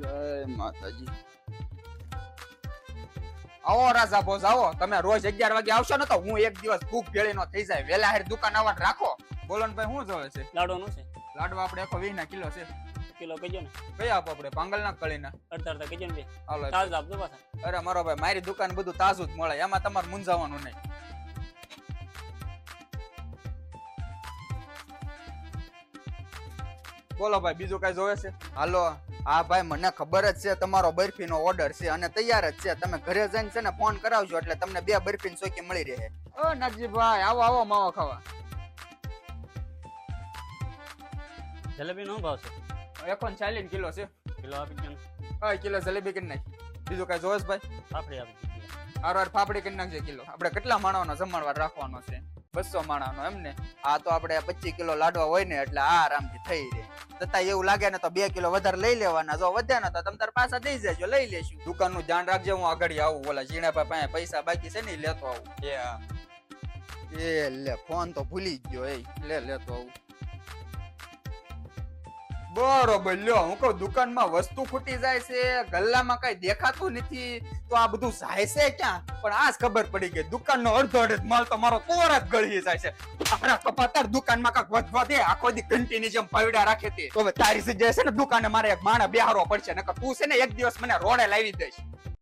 જય માતાજી. આવો રાજા બોસ આવો. તમે રોજ 11 વાગે આવશો ને તો હું એક દિવસ ભૂખ ભેળી નો થઈ જાય. વેલા હેર દુકાન આવવા રાખો. બોલો ને ભાઈ, શું જોવે છે? લાડવાનું છે લાડવા આપણે 120 ના કિલો છે. કિલો કહેજો ને. કઈ આપો આપણે? પાંગલ ના કળી ના અડધા કહેજો ને બે. હાલો. તાજ આપજો પાછા. અરે મારો ભાઈ, મારી દુકાન બધું તાજું જ મળે, એમાં તમારે મૂંઝાવાનું નહીં. બોલો ભાઈ, બીજું કઈ જોવે છે? હાલો. હા ભાઈ, મને ખબર જ છે તમારો બરફી નો ઓર્ડર છે અને તૈયાર જ છે. તમે ઘરે જઈને છે ને ફોન કરાવજો એટલે તમને 2 બરફી ચોકી મળી રહે. ઓ નજીભાઈ, આવો આવો માવો ખાવા. જલેબી નો ભાવ છે 140 કિલો છે. કિલો આપી દો ને. હા, કિલો જલેબી કરી નાખ. બીજું કઈ જોવે છે ભાઈ? પાપડી આપી દો. હાર ફાફડી કરી નાખજે કિલો. આપણે કેટલા માણસનો જમણવાર રાખવાનો છે? 200 માણસનો એમ ને? આ તો આપણે 25 કિલો લાડવા હોય ને એટલે આરામથી થઈ રહે. છતાં એવું લાગે ને તો 2 કિલો વધારે લઈ લેવાના. જો વધ્યા ને તો તમે તાર પાછા દઈ જજો, લઈ લેશું. દુકાન નું ધ્યાન રાખજે. હું આગળ આવું. ઓલા ઝીણાભાઈ પાસે પૈસા બાકી છે ને લેતો આવું. એ લે, ફોન તો ભૂલી જ ગયો. એ લેતો આવું. બરોબર, લ્યો. હું કહું દુકાનમાં વસ્તુ ખૂટી જાય છે, ગલ્લામાં કઈ દેખાતું નથી, તો આ બધું જાય છે ક્યાં? પણ આજ ખબર પડી ગઈ, દુકાનનો અડધો માલ તો મારો તોર જ ગળી જાય છે. આપણા કપાતર દુકાનમાં કાંક વધવા દે. આખો દી ઘંટીની જેમ પૈડા રાખે તે. તો હવે તારી જગ્યાએ છે ને દુકાને મારે એક માણસ બેહારવો પડશે, નકર તું છે ને એક દિવસ મને રોડે લાવી દઈશ.